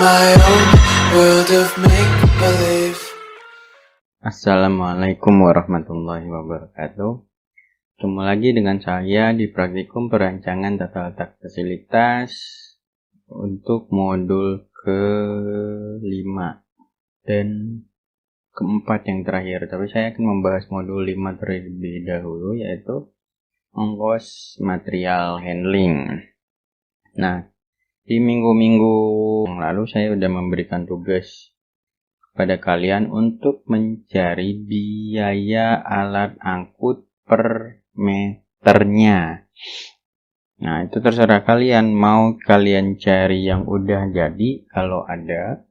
my own world of make-believe. Assalamualaikum warahmatullahi wabarakatuh. Ketemu lagi dengan saya di praktikum perancangan tata letak fasilitas untuk modul ke-5 dan ke-4 yang terakhir. Tapi saya akan membahas modul 5 terlebih dahulu, yaitu ongkos material handling. Nah, di minggu-minggu yang lalu saya sudah memberikan tugas kepada kalian untuk mencari biaya alat angkut per meternya. Nah, itu terserah kalian, mau kalian cari yang udah jadi kalau ada,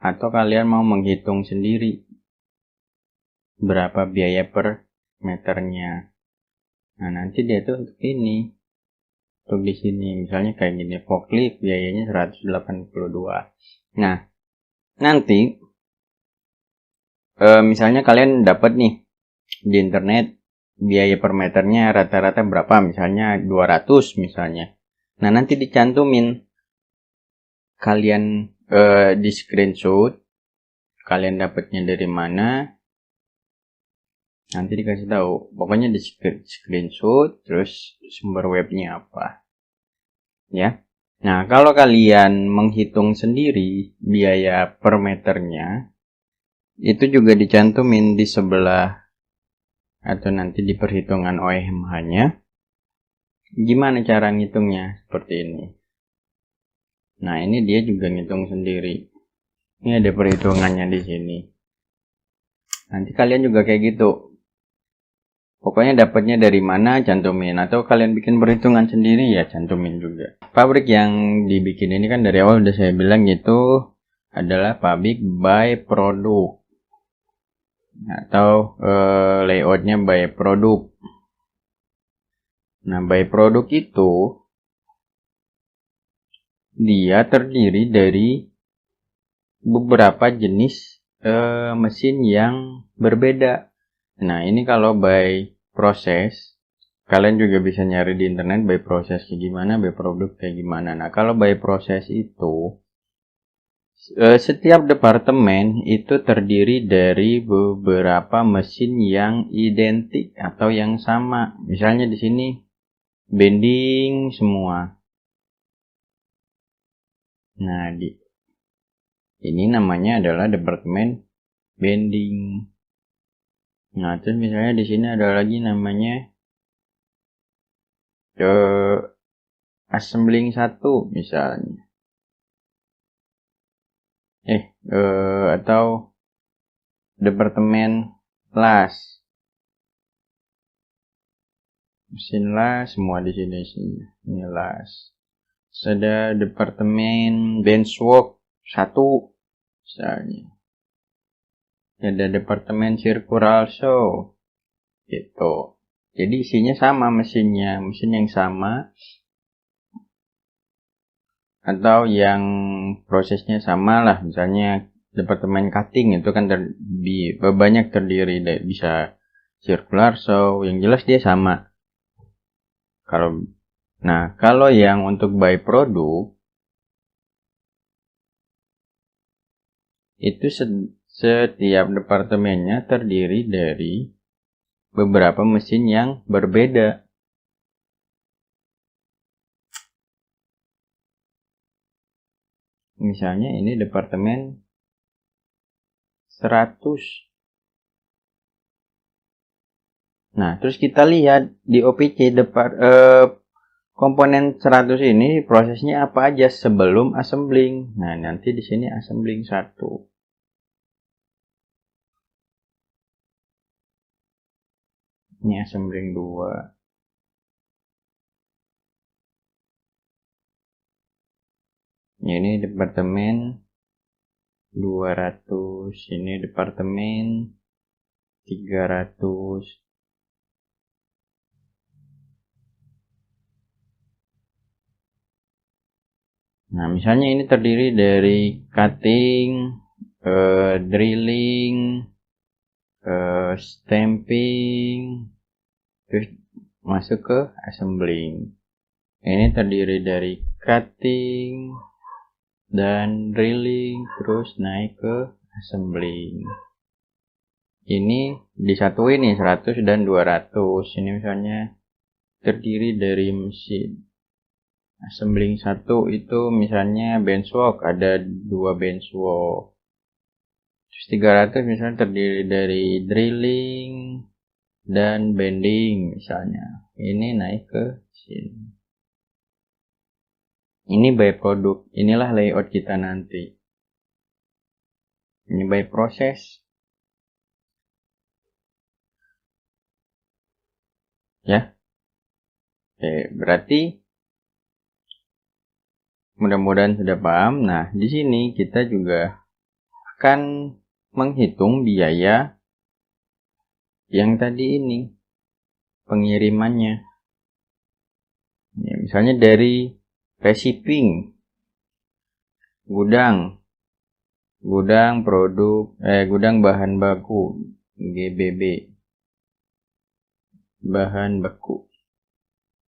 atau kalian mau menghitung sendiri berapa biaya per meternya. Nah, nanti dia tuh untuk ini, untuk di sini, misalnya kayak gini, forklift biayanya 182. Nah, nanti misalnya kalian dapat nih di internet biaya per meternya rata-rata berapa, misalnya 200 misalnya. Nah, nanti dicantumin kalian di screenshot, kalian dapatnya dari mana, nanti dikasih tahu. Pokoknya di screenshot, terus sumber webnya apa, ya. Nah, kalau kalian menghitung sendiri biaya per meternya, itu juga dicantumin di sebelah atau nanti di perhitungan OMH-nya. Gimana cara ngitungnya? Seperti ini. Nah, ini dia juga ngitung sendiri. Ini ada perhitungannya di sini. Nanti kalian juga kayak gitu. Pokoknya dapatnya dari mana, cantumin. Atau kalian bikin perhitungan sendiri, ya cantumin juga. Pabrik yang dibikin ini kan dari awal udah saya bilang itu adalah pabrik by produk. Atau layoutnya by produk. Nah, by produk itu dia terdiri dari beberapa jenis mesin yang berbeda. Nah, ini kalau by proses, kalian juga bisa nyari di internet by proses kayak gimana, by produk kayak gimana. Nah, kalau by proses itu setiap departemen itu terdiri dari beberapa mesin yang identik atau yang sama. Misalnya di sini bending semua. Nah, ini namanya adalah departemen bending. Nah, terus misalnya di sini ada lagi namanya assembling 1 misalnya. Atau departemen las. Mesin las semua di sini. Ini las. Ada departemen benchwork 1 misalnya. Ada departemen circular show gitu. Jadi isinya sama mesinnya, mesin yang sama atau yang prosesnya sama lah. Misalnya departemen cutting itu kan banyak terdiri dari bisa circular show, yang jelas dia sama. Kalau yang untuk by produk itu setiap departemennya terdiri dari beberapa mesin yang berbeda. Misalnya ini departemen 100. Nah, terus kita lihat di OPC komponen 100 ini prosesnya apa aja sebelum assembling. Nah, nanti di sini assembling 1. Ini assembling 2. Ini departemen 200, ini departemen 300. Nah, misalnya ini terdiri dari cutting, drilling, stamping, terus masuk ke assembling. Ini terdiri dari cutting, dan drilling, terus naik ke assembling. Ini disatuin nih 100 dan 200. Ini misalnya terdiri dari mesin. Assembling 1 itu misalnya benchwork, ada 2 benchwork. Terus 300 misalnya terdiri dari drilling dan bending misalnya. Ini naik ke sini. Ini by produk. Inilah layout kita nanti. Ini by proses. Ya. Oke, berarti mudah-mudahan sudah paham. Nah, di sini kita juga akan menghitung biaya yang tadi ini, pengirimannya. Ya, misalnya dari receiving, gudang produk, gudang bahan baku, GBB, bahan baku.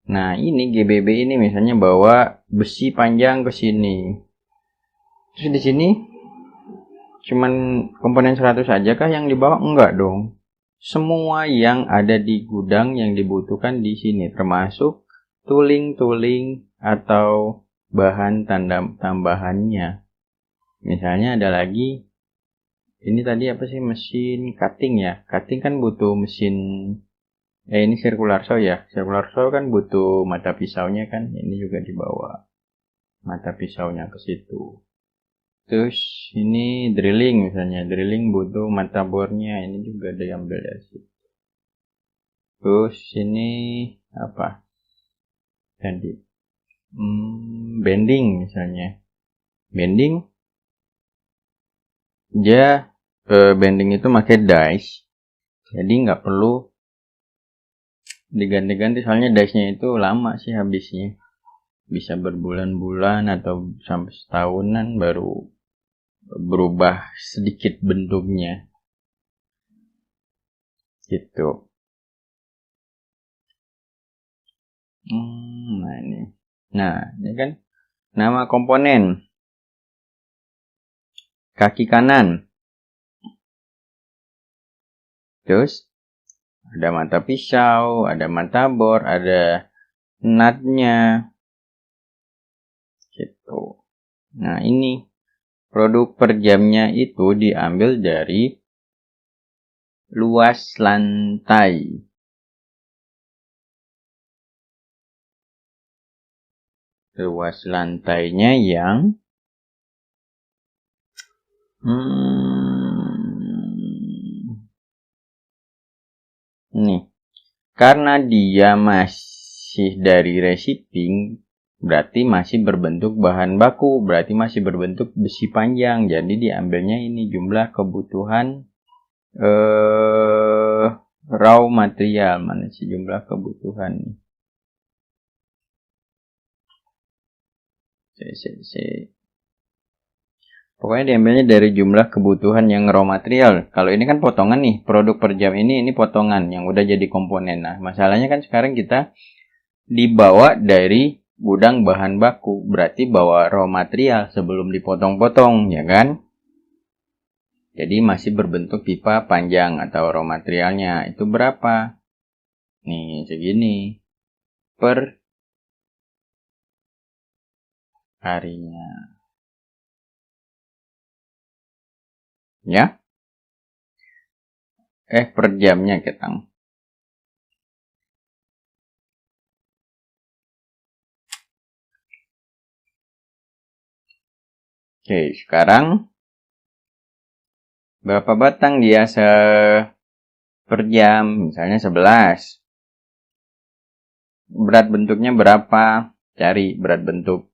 Nah, ini GBB ini misalnya bawa besi panjang ke sini. Terus di sini cuman komponen 100 aja kah yang dibawa? Enggak dong. Semua yang ada di gudang yang dibutuhkan di sini, termasuk tooling atau bahan tambahannya. Misalnya ada lagi, ini tadi apa sih, mesin cutting ya. Cutting kan butuh mesin, ini circular saw ya. Circular saw kan butuh mata pisaunya kan. Ini juga dibawa mata pisaunya ke situ. Terus ini drilling misalnya. Drilling butuh mata bornya. Ini juga diambil dari situ. Terus ini apa? Tadi bending misalnya. Bending dia bending itu pakai dice. Jadi nggak perlu diganti-ganti, soalnya dice-nya itu lama sih habisnya. Bisa berbulan-bulan atau sampai setahunan baru berubah sedikit bentuknya. Gitu. Nah, ini kan nama komponen. Kaki kanan. Terus ada mata pisau, ada mata bor, ada nutnya. Gitu. Nah, ini produk per jamnya itu diambil dari luas lantai. Luas lantainya yang nih. Karena dia masih dari receiving, berarti masih berbentuk bahan baku, berarti masih berbentuk besi panjang. Jadi diambilnya ini jumlah kebutuhan raw material. Mana sih jumlah kebutuhan nih? Pokoknya diambilnya dari jumlah kebutuhan yang raw material. Kalau ini kan potongan nih, produk per jam ini potongan yang udah jadi komponen. Nah, masalahnya kan sekarang kita dibawa dari gudang bahan baku, berarti bawa raw material sebelum dipotong-potong, ya kan? Jadi masih berbentuk pipa panjang atau raw materialnya. Itu berapa? Nih, segini per harinya. Ya? Per jamnya ketang. Oke, sekarang berapa batang dia per jam? Misalnya 11. Berat bentuknya berapa? Cari berat bentuk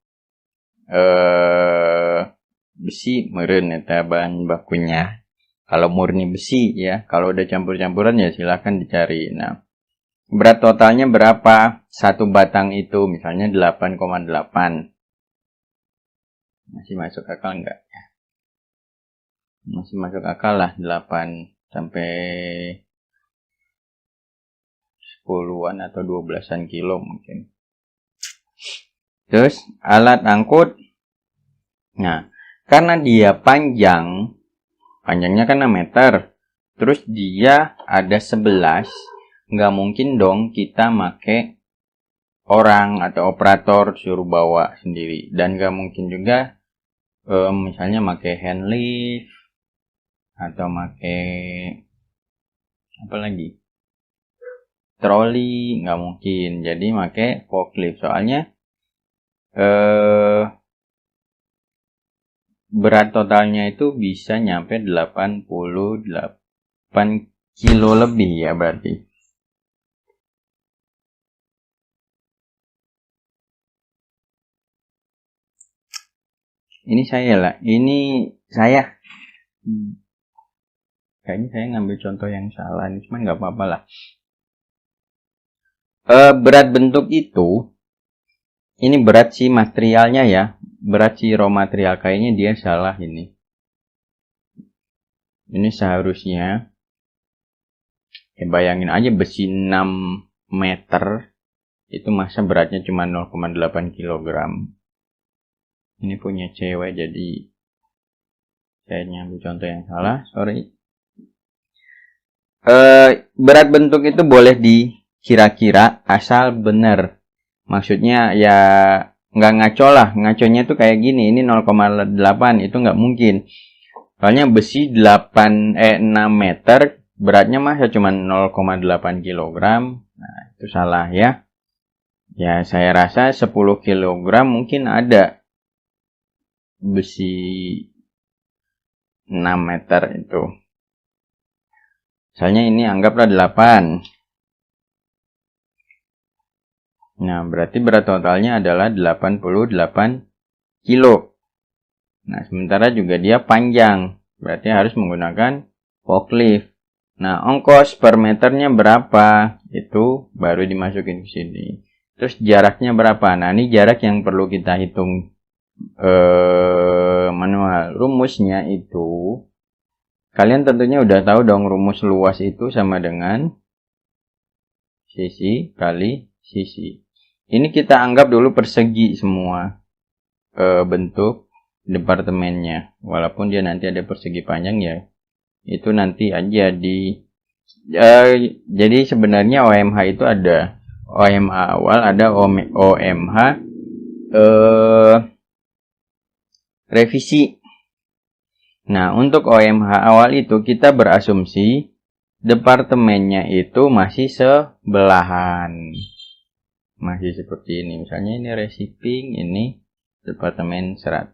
besi meureun eta bahan bakunya. Kalau murni besi ya, kalau udah campur-campuran ya silahkan dicari. Nah, berat totalnya berapa? Satu batang itu misalnya 8,8. Masih masuk akal enggak? Masih masuk akal lah, 8 sampai 10-an atau 12-an kilo mungkin. Terus alat angkut Nah, karena dia panjangnya kan 6 meter, terus dia ada 11, nggak mungkin dong kita make orang atau operator suruh bawa sendiri. Dan nggak mungkin juga misalnya make hand lift atau make apa lagi, troli, nggak mungkin. Jadi make forklift, soalnya berat totalnya itu bisa nyampe 88 kilo lebih ya berarti. Ini saya kayaknya saya ngambil contoh yang salah, ini cuma nggak apa-apa lah. Berat bentuk itu, ini berat si materialnya ya, berat si raw material, kayaknya dia salah ini. Ini seharusnya, bayangin aja besi 6 meter, itu masa beratnya cuma 0,8 kilogram. Ini punya cewek, jadi saya ngambil contoh yang salah, sorry. Berat bentuk itu boleh dikira-kira asal benar. Maksudnya ya nggak ngaco lah. Ngaconya tuh kayak gini, ini 0,8, itu nggak mungkin. Soalnya besi 6 meter, beratnya masa cuma 0,8 kilogram. Nah, itu salah ya. Ya, saya rasa 10 kilogram mungkin ada besi 6 meter itu. Misalnya ini anggaplah 8. Nah, berarti berat totalnya adalah 88 kilo. Nah, sementara juga dia panjang. Berarti harus menggunakan forklift. Nah, ongkos per meternya berapa? Itu baru dimasukin ke sini. Terus jaraknya berapa? Nah, ini jarak yang perlu kita hitung manual. Rumusnya itu, kalian tentunya udah tahu dong, rumus luas itu sama dengan sisi kali sisi. Ini kita anggap dulu persegi semua bentuk departemennya. Walaupun dia nanti ada persegi panjang ya, itu nanti aja jadi sebenarnya OMH itu ada OMH awal, ada OMH revisi. Nah, untuk OMH awal itu kita berasumsi departemennya itu masih sebelahan. Masih seperti ini. Misalnya ini receiving, ini departemen 100.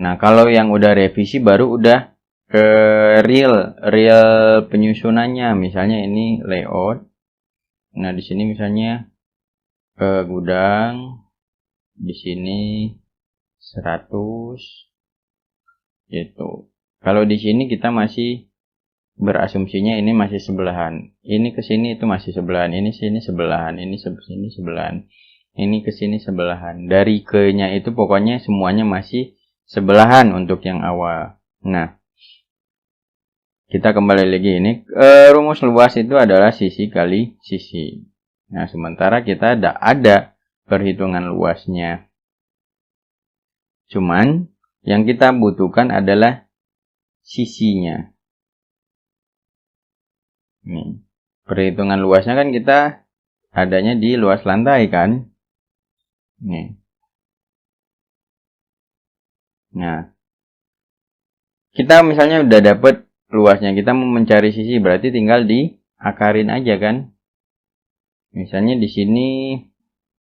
Nah, kalau yang udah revisi baru udah ke real penyusunannya. Misalnya ini layout. Nah, di sini misalnya gudang, di sini 100 gitu. Kalau di sini kita masih berasumsinya ini masih sebelahan. Ini ke sini itu masih sebelahan, ini sini sebelahan, ini sini sebelahan. Ini ke sini sebelahan. Dari ke-nya itu pokoknya semuanya masih sebelahan untuk yang awal. Nah, kita kembali lagi ini. Rumus luas itu adalah sisi kali sisi. Nah, sementara kita ada perhitungan luasnya. Cuman, yang kita butuhkan adalah sisinya. Nih, perhitungan luasnya kan kita adanya di luas lantai kan. Nih. Nah, kita misalnya udah dapet luasnya, kita mau mencari sisi, berarti tinggal diakarin aja kan. Misalnya di sini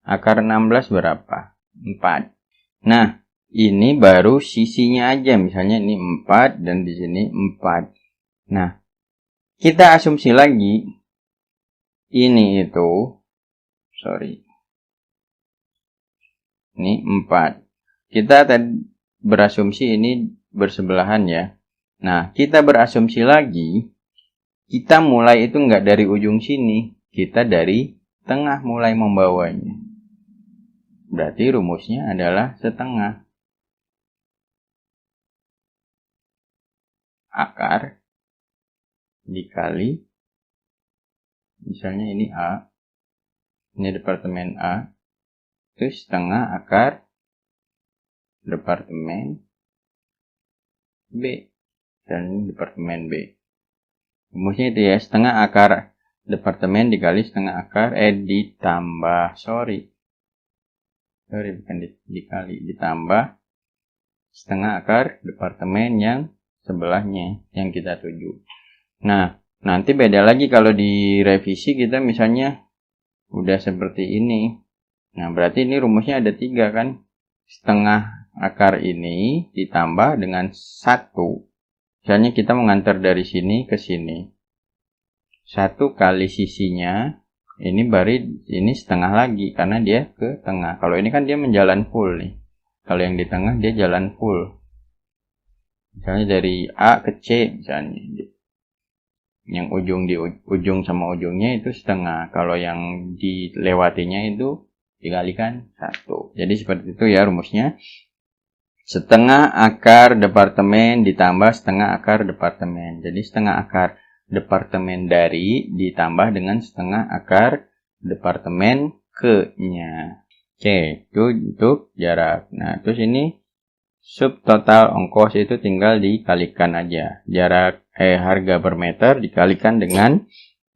akar 16 berapa? 4. Nah, ini baru sisinya aja, misalnya ini 4 dan di sini 4. Nah, kita asumsi lagi ini itu ini 4. Kita tadi berasumsi ini bersebelahan ya. Nah, kita berasumsi lagi, kita mulai itu nggak dari ujung sini, kita dari tengah mulai membawanya. Berarti rumusnya adalah setengah akar dikali, misalnya ini A, ini departemen A, terus setengah akar departemen B. Dan departemen B. Rumusnya itu ya, setengah akar departemen dikali setengah akar ditambah bukan dikali, ditambah setengah akar departemen yang sebelahnya yang kita tuju. Nah, nanti beda lagi kalau direvisi kita misalnya udah seperti ini. Nah, berarti ini rumusnya ada 3 kan. Setengah akar ini ditambah dengan 1. Misalnya kita mengantar dari sini ke sini. 1 kali sisinya, ini setengah lagi karena dia ke tengah. Kalau ini kan dia menjalan full nih. Kalau yang di tengah dia jalan full. Misalnya dari A ke C misalnya. Yang ujung di ujung sama ujungnya itu setengah. Kalau yang dilewatinya itu dikalikan 1. Jadi seperti itu ya rumusnya. Setengah akar departemen ditambah setengah akar departemen. Jadi setengah akar departemen dari ditambah dengan setengah akar departemen ke-nya. Oke, itu untuk jarak. Nah, terus ini subtotal ongkos itu tinggal dikalikan aja. Jarak harga per meter dikalikan dengan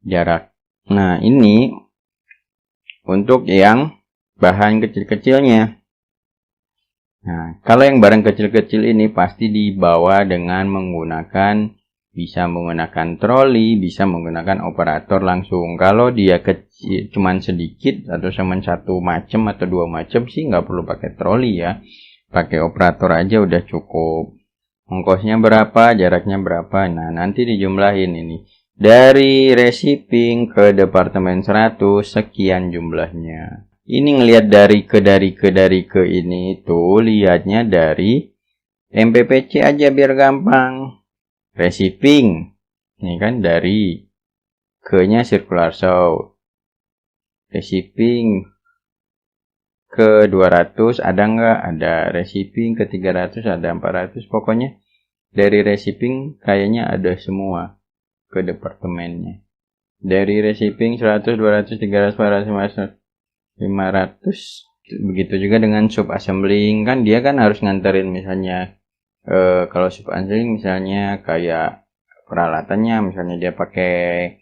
jarak. Nah, ini untuk yang bahan kecil-kecilnya. Nah, kalau yang barang kecil-kecil ini pasti dibawa dengan bisa menggunakan troli, bisa menggunakan operator langsung. Kalau dia kecil, cuman sedikit atau cuman 1 macam atau 2 macam sih nggak perlu pakai troli ya. Pakai operator aja udah cukup. Ongkosnya berapa, jaraknya berapa. Nah, nanti dijumlahin ini. Dari receiving ke departemen 100 sekian jumlahnya. Ini ngelihat dari ke ini tuh lihatnya dari MPPC aja biar gampang. Receiving, ini kan dari ke-nya circular saw. Receiving ke 200 ada nggak? Ada. Receiving ke 300 ada, 400. Pokoknya dari receiving kayaknya ada semua ke departemennya. Dari receiving 100, 200, 300, 400, 500. Begitu juga dengan sub assembling, kan dia kan harus nganterin misalnya kalau sub assembling misalnya kayak peralatannya, misalnya dia pakai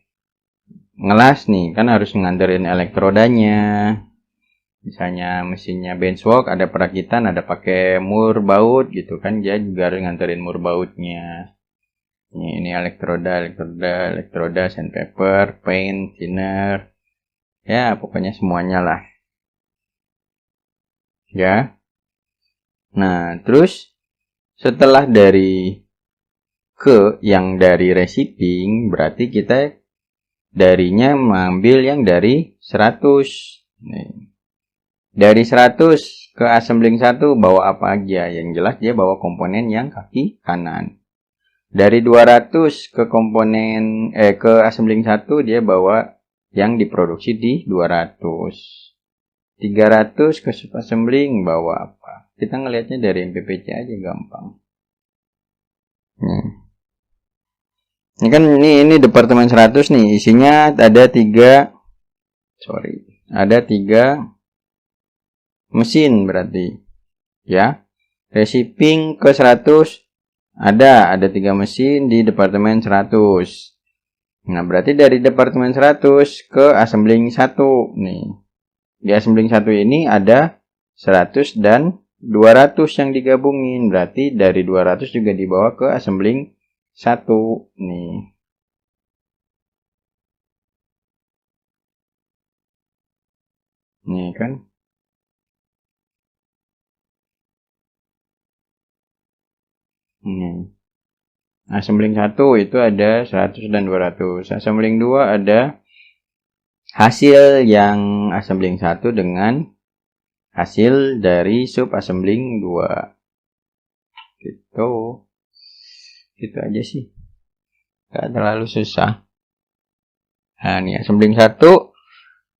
ngelas nih, kan harus nganterin elektrodanya. Misalnya mesinnya benchwork ada perakitan, ada pakai mur baut gitu kan, dia juga harus nganterin mur bautnya. Ini elektroda, sandpaper, paint, thinner. Ya, pokoknya semuanya lah. Ya. Nah, terus setelah dari ke yang dari receiving, berarti kita darinya mengambil yang dari 100. Nih. Dari 100 ke assembling 1 bawa apa aja? Yang jelas dia bawa komponen yang kaki kanan. Dari 200 ke ke assembling 1 dia bawa yang diproduksi di 200. 300 ke sub assembling bawa apa? Kita ngelihatnya dari MPPC aja gampang. Ini kan ini departemen 100 nih, isinya ada 3 mesin berarti. Ya. Receiving ke 100 ada 3 mesin di departemen 100. Nah, berarti dari departemen 100 ke assembling 1 nih. Di assembling 1 ini ada 100 dan 200 yang digabungin. Berarti dari 200 juga dibawa ke assembling 1 nih. Nih kan. Nih. Assembling 1 itu ada 100 dan 200. Assembling 2 ada hasil yang assembling 1 dengan hasil dari sub assembling 2. Gitu aja sih. Gak terlalu susah. Nah, ini assembling 1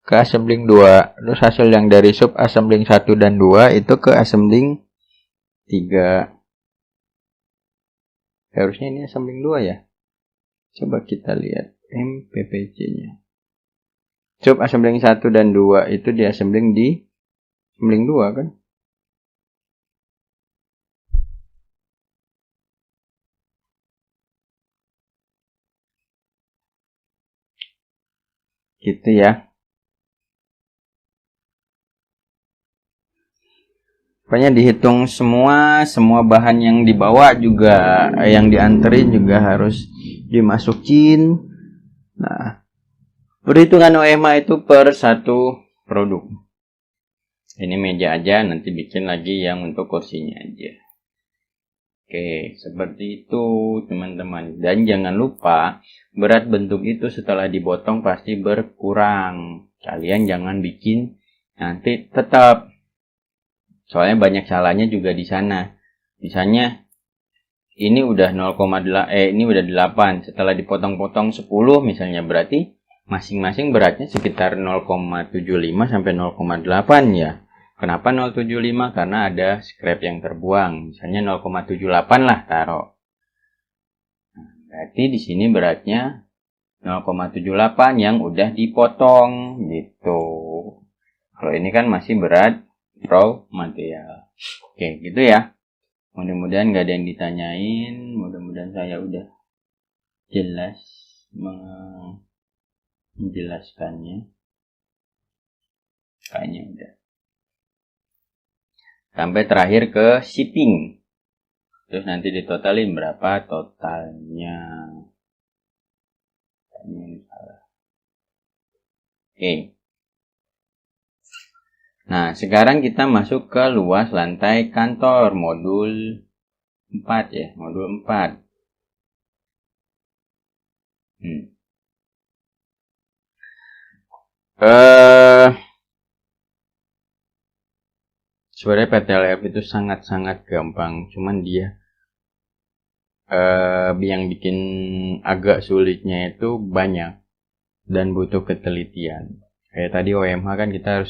ke assembling 2. Terus hasil yang dari sub assembling 1 dan 2 itu ke assembling 3. Harusnya ini assembling 2 ya. Coba kita lihat MPPC-nya. Sub assembling 1 dan 2 itu di assembling 2 kan. Gitu ya. Pokoknya dihitung semua bahan yang dibawa juga, yang dianterin juga harus dimasukin. Nah, perhitungan OMA itu per satu produk. Ini meja aja, nanti bikin lagi yang untuk kursinya aja. Oke, seperti itu teman-teman. Dan jangan lupa, berat bentuk itu setelah dipotong pasti berkurang. Kalian jangan bikin nanti tetap. Soalnya banyak salahnya juga di sana. Misalnya ini udah 0,8 ini udah 8, setelah dipotong-potong 10 misalnya, berarti masing-masing beratnya sekitar 0,75 sampai 0,8 ya. Kenapa 0,75? Karena ada scrap yang terbuang. Misalnya 0,78 lah taruh. Berarti di sini beratnya 0,78 yang udah dipotong gitu. Kalau ini kan masih berat raw material. Oke, gitu ya. Mudah-mudahan gak ada yang ditanyain. Mudah-mudahan saya udah jelas menjelaskannya. Kayaknya udah. Sampai terakhir ke shipping. Terus nanti ditotalin berapa totalnya. Kayaknya ini salah. Oke. Nah, sekarang kita masuk ke luas lantai kantor. Modul 4 ya. Modul 4. Sebenarnya PTLF itu sangat-sangat gampang, cuman dia yang bikin agak sulitnya itu banyak dan butuh ketelitian. Kayak tadi OMH kan kita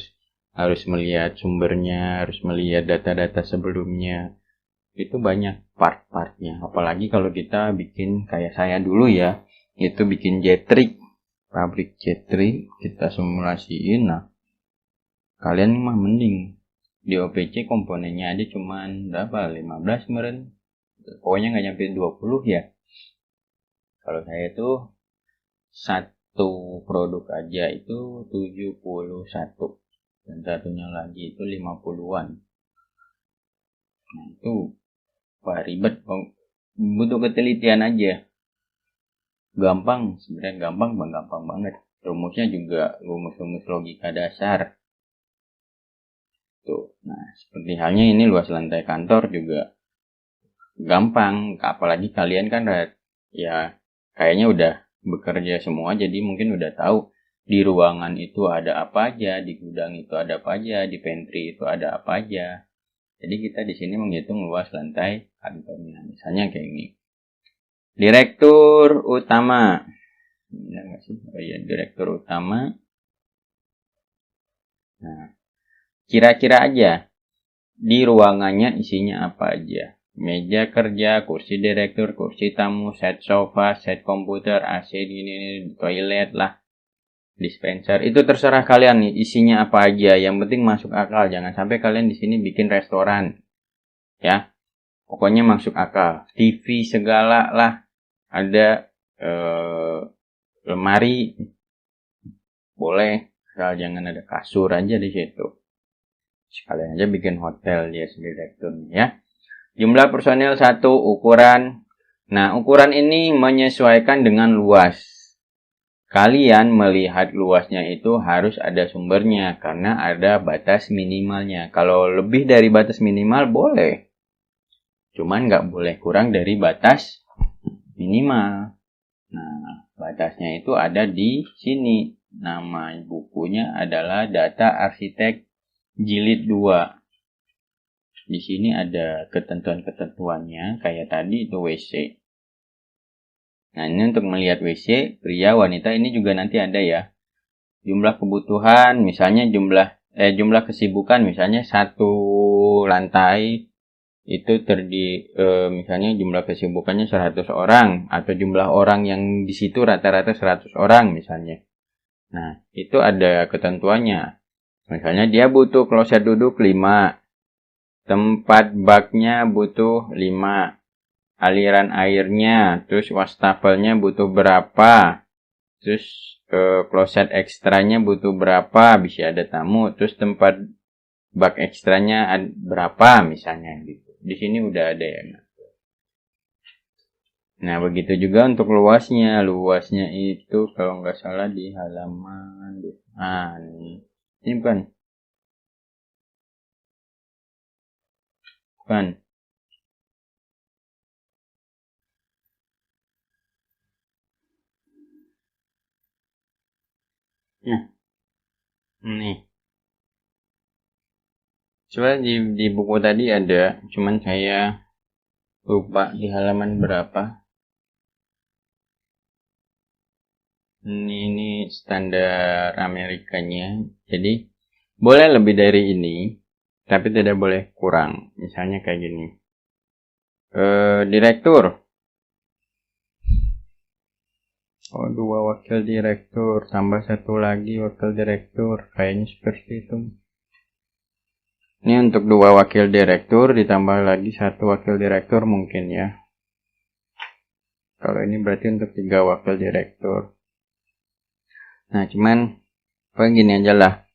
harus melihat sumbernya, harus melihat data-data sebelumnya. Itu banyak part-partnya. Apalagi kalau kita bikin kayak saya dulu ya, itu bikin jetrig, pabrik jetrig, kita simulasiin. Nah, kalian mah mending di OPC komponennya aja cuman berapa? 15 kemarin. Pokoknya nggak nyampe 20 ya. Kalau saya itu satu produk aja itu 71. Dan satunya lagi itu 50-an. Nah itu wah ribet. Butuh ketelitian aja. Gampang, sebenarnya gampang banget. Rumusnya juga rumus-rumus logika dasar. Tuh. Nah, seperti halnya ini luas lantai kantor juga gampang, apalagi kalian kan ya kayaknya udah bekerja semua, jadi mungkin udah tahu di ruangan itu ada apa aja, di gudang itu ada apa aja, di pantry itu ada apa aja. Jadi kita di sini menghitung luas lantai kantornya. Misalnya kayak ini. Direktur utama. Benar nggak sih? Oh iya, direktur utama. Nah, kira-kira aja di ruangannya isinya apa aja. Meja kerja, kursi direktur, kursi tamu, set sofa, set komputer, AC, ini, toilet lah, dispenser. Itu terserah kalian nih isinya apa aja. Yang penting masuk akal. Jangan sampai kalian di sini bikin restoran. Ya. Pokoknya masuk akal. TV segala lah. Ada lemari. Boleh. Asal jangan ada kasur aja di situ. Sekalian aja bikin hotel dia direkturnya ya. Jumlah personil 1, ukuran. Nah, ukuran ini menyesuaikan dengan luas. Kalian melihat luasnya itu harus ada sumbernya karena ada batas minimalnya. Kalau lebih dari batas minimal boleh. Cuman nggak boleh kurang dari batas minimal. Nah, batasnya itu ada di sini. Nama bukunya adalah Data Arsitek Jilid 2. Di sini ada ketentuan-ketentuannya, kayak tadi itu WC. Nah, ini untuk melihat WC, pria, wanita, ini juga nanti ada ya. Jumlah kebutuhan, misalnya jumlah kesibukan, misalnya satu lantai itu misalnya jumlah kesibukannya 100 orang, atau jumlah orang yang di situ rata-rata 100 orang misalnya. Nah, itu ada ketentuannya. Misalnya dia butuh kloset duduk 5. Tempat baknya butuh 5. Aliran airnya, terus wastafelnya butuh berapa. Terus kloset ekstranya butuh berapa, bisa ada tamu, terus tempat bak ekstranya berapa misalnya gitu. Di sini udah ada ya. Nah, begitu juga untuk luasnya. Luasnya itu kalau nggak salah di halaman ini bukan. Bukan. Nah, ini. Coba di buku tadi ada, cuman saya lupa di halaman berapa. Ini standar Amerikanya. Jadi boleh lebih dari ini, tapi tidak boleh kurang. Misalnya kayak gini. Direktur. Oh, 2 wakil direktur, tambah 1 lagi wakil direktur. Kayaknya seperti itu. Ini untuk 2 wakil direktur, ditambah lagi 1 wakil direktur mungkin ya. Kalau ini berarti untuk 3 wakil direktur. Nah, cuman begini aja lah.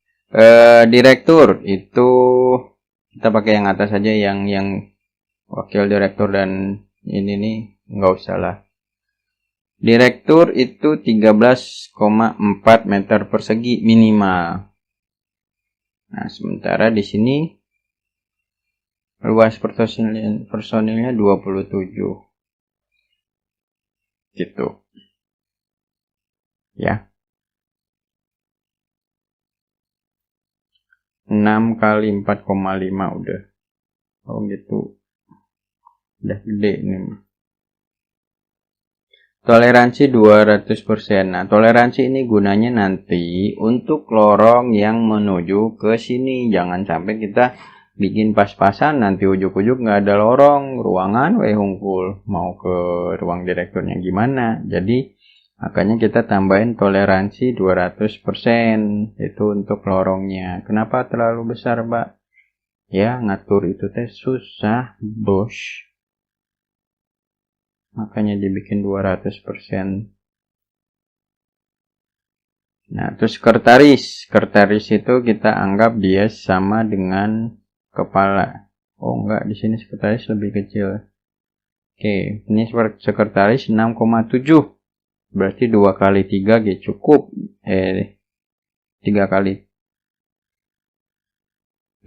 Direktur itu kita pakai yang atas saja, yang wakil direktur dan ini nih nggak usah lah. Direktur itu 13,4 meter persegi minimal. Nah, sementara di sini luas personilnya 27. Gitu. Ya. 6 kali 4,5 udah. Oh gitu. Udah gede nih. Toleransi 200%. Nah, toleransi ini gunanya nanti untuk lorong yang menuju ke sini. Jangan sampai kita bikin pas-pasan, nanti ujuk-ujuk nggak ada lorong, ruangan hungkul. Mau ke ruang direkturnya gimana? Jadi, makanya kita tambahin toleransi 200%. Itu untuk lorongnya. Kenapa terlalu besar, Mbak? Ya, ngatur itu teh susah, bos. Makanya dibikin 200%. Nah, terus sekretaris. Sekretaris itu kita anggap dia sama dengan kepala. Oh, enggak, di sini sekretaris lebih kecil. Oke, ini sekretaris 6,7. Berarti 2 kali 3 cukup. 3 kali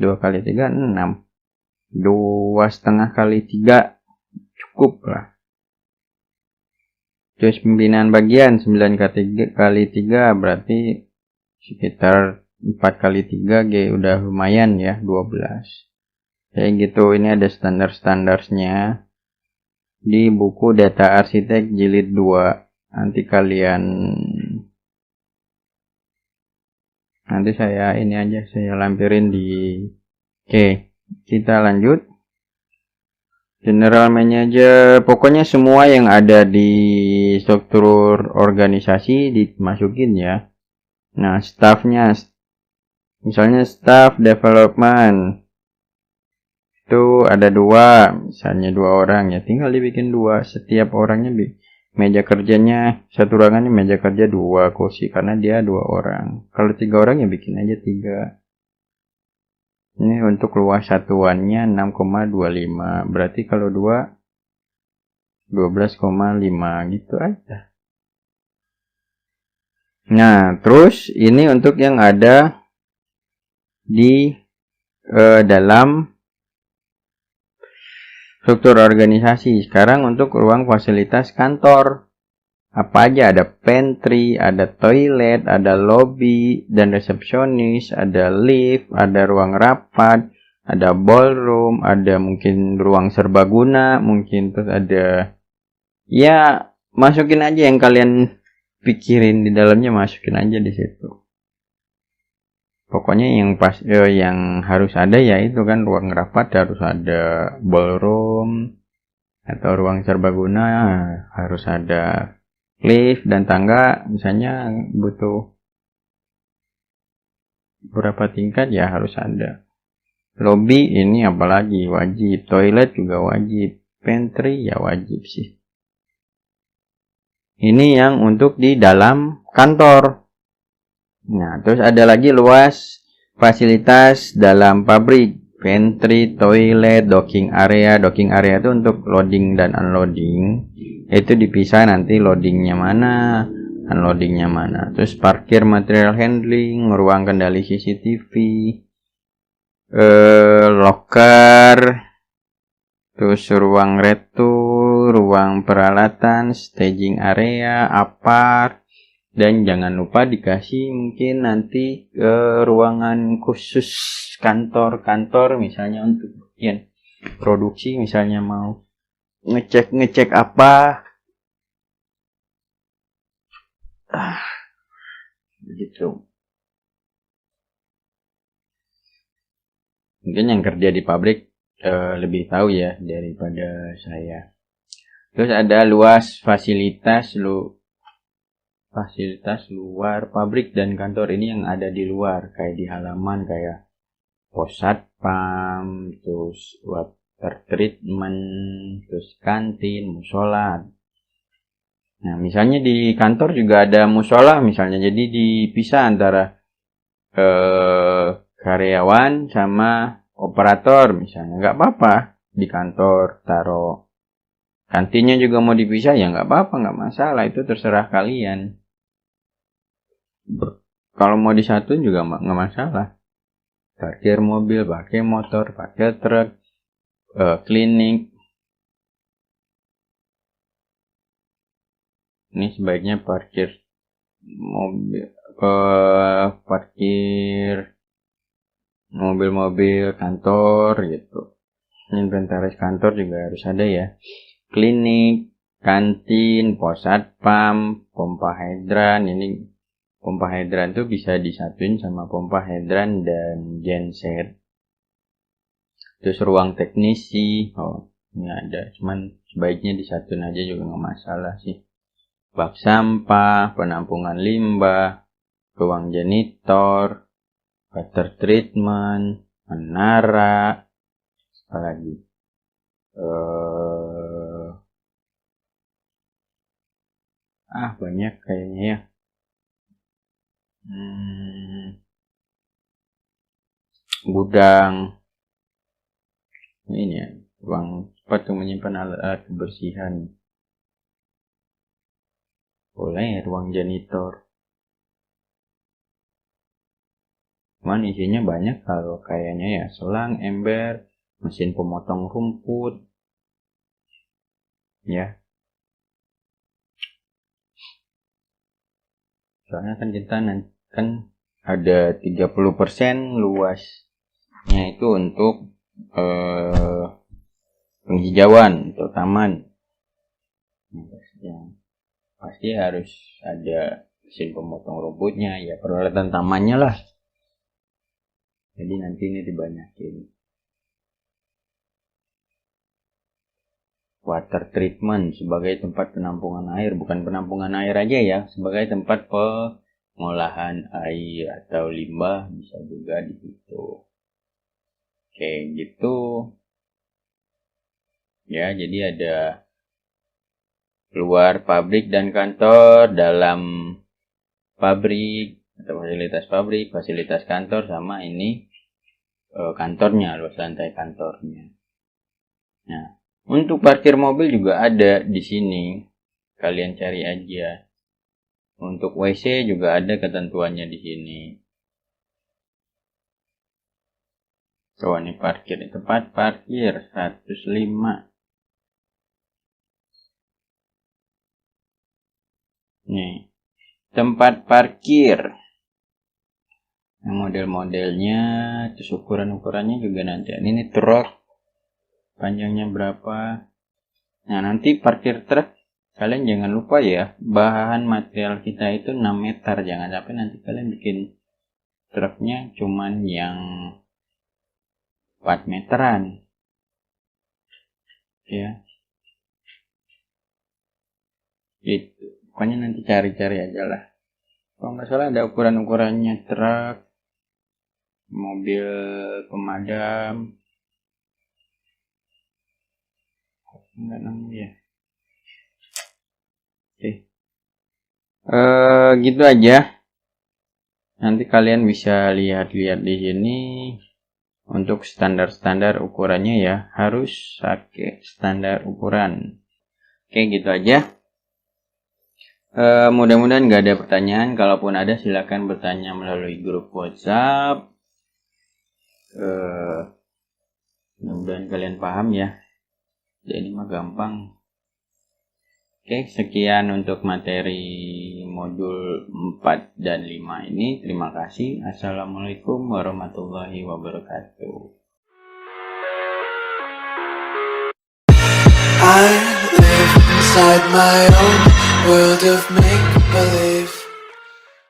2 kali 3 6. 2,5 kali 3 cukup lah. Terus pembinaan bagian 9 kali 3 berarti sekitar 4 kali 3 udah lumayan ya, 12. Kayak gitu, ini ada standar-standarnya di buku Data Arsitek Jilid 2. Nanti saya ini aja, saya lampirin di. Oke, kita lanjut. General Manager, pokoknya semua yang ada di struktur organisasi dimasukin ya. Nah, staffnya, misalnya staff development, itu ada 2, misalnya 2 orang ya, tinggal dibikin 2, setiap orangnya meja kerjanya, satu ruangannya meja kerja 2 kursi, karena dia 2 orang. Kalau 3 orang ya bikin aja 3. Ini untuk luas satuannya 6,25. Berarti kalau 2, 12,5 gitu aja. Nah, terus ini untuk yang ada di dalam struktur organisasi. Sekarang untuk ruang fasilitas kantor. Apa aja, ada pantry, ada toilet, ada lobby dan resepsionis, ada lift, ada ruang rapat, ada ballroom, ada mungkin ruang serbaguna, mungkin terus ada, ya masukin aja yang kalian pikirin di dalamnya, masukin aja di situ. Pokoknya yang harus ada ya itu kan, ruang rapat harus ada, ballroom atau ruang serbaguna harus ada, lift dan tangga misalnya butuh berapa tingkat ya harus ada. Lobby ini apalagi wajib, toilet juga wajib, pantry ya wajib sih. Ini yang untuk di dalam kantor. Nah, terus ada lagi luas fasilitas dalam pabrik. Pantry, toilet, docking area. Docking area itu untuk loading dan unloading. Itu dipisah nanti loadingnya mana, unloadingnya mana. Terus parkir, material handling, ruang kendali CCTV, locker, terus ruang retur, ruang peralatan, staging area, apart. Dan jangan lupa dikasih mungkin nanti ruangan khusus kantor-kantor misalnya untuk bagian produksi, misalnya mau ngecek apa gitu. Mungkin yang kerja di pabrik lebih tahu ya daripada saya. Terus ada luas fasilitas luar pabrik dan kantor. Ini yang ada di luar, kayak di halaman, kayak pos satpam, terus water treatment, terus kantin, musola. Nah, misalnya di kantor juga ada musola misalnya, jadi dipisah antara karyawan sama operator misalnya. Nggak apa-apa di kantor taruh kantinnya juga mau dipisah, ya nggak apa-apa, nggak masalah, itu terserah kalian. Kalau mau disatuin juga nggak masalah. Parkir mobil, pakai motor, pakai truk, klinik. Ini sebaiknya parkir mobil, parkir mobil-mobil kantor gitu. Inventaris kantor juga harus ada ya. Klinik, kantin, pos satpam, pompa hidran. Ini pompa hidran tuh bisa disatuin sama pompa hidran dan genset. Terus ruang teknisi, ini ada, cuman sebaiknya disatuin aja juga nggak masalah sih. Bak sampah, penampungan limbah, ruang janitor, water treatment, menara, apalagi banyak kayaknya ya. Gudang, ini ya, ruang tempat menyimpan alat kebersihan, boleh ruang janitor. Cuman isinya banyak kalau kayaknya ya, selang, ember, mesin pemotong rumput, ya. Soalnya kan kita kan ada 30% luasnya itu untuk penghijauan atau taman. Yang pasti harus ada mesin pemotong rumputnya, ya peralatan tamannya lah. Jadi nanti ini dibanyakin. Water treatment sebagai tempat penampungan air, bukan penampungan air aja ya, sebagai tempat pengolahan air atau limbah bisa juga di situ. Oke, gitu. Ya, jadi ada luar pabrik dan kantor, dalam pabrik atau fasilitas kantor, sama ini kantornya, luas lantai kantornya. Nah, untuk parkir mobil juga ada di sini. Kalian cari aja. Untuk WC juga ada ketentuannya di sini. Ini parkir, tempat parkir 105. Nih, tempat parkir. Yang model-modelnya, terus ukuran-ukurannya juga nanti. Ini truk, panjangnya berapa. Nah, nanti parkir truk, kalian jangan lupa ya, bahan material kita itu 6 meter. Jangan sampai nanti kalian bikin truknya cuman yang 4 meteran. Ya. Gitu. Pokoknya nanti cari-cari aja lah. Kalau nggak salah ada ukuran-ukurannya truk, mobil pemadam. Enggak namanya ya. Oke. Gitu aja. Nanti kalian bisa lihat-lihat di sini. Untuk standar-standar ukurannya ya, harus pakai standar ukuran. Oke, gitu aja. Mudah-mudahan nggak ada pertanyaan. Kalaupun ada, silakan bertanya melalui grup WhatsApp. Mudah-mudahan kalian paham ya. Jadi mah gampang. Oke, sekian untuk materi modul 4 dan 5 ini. Terima kasih. Assalamualaikum warahmatullahi wabarakatuh. I live inside my own world of make-believe.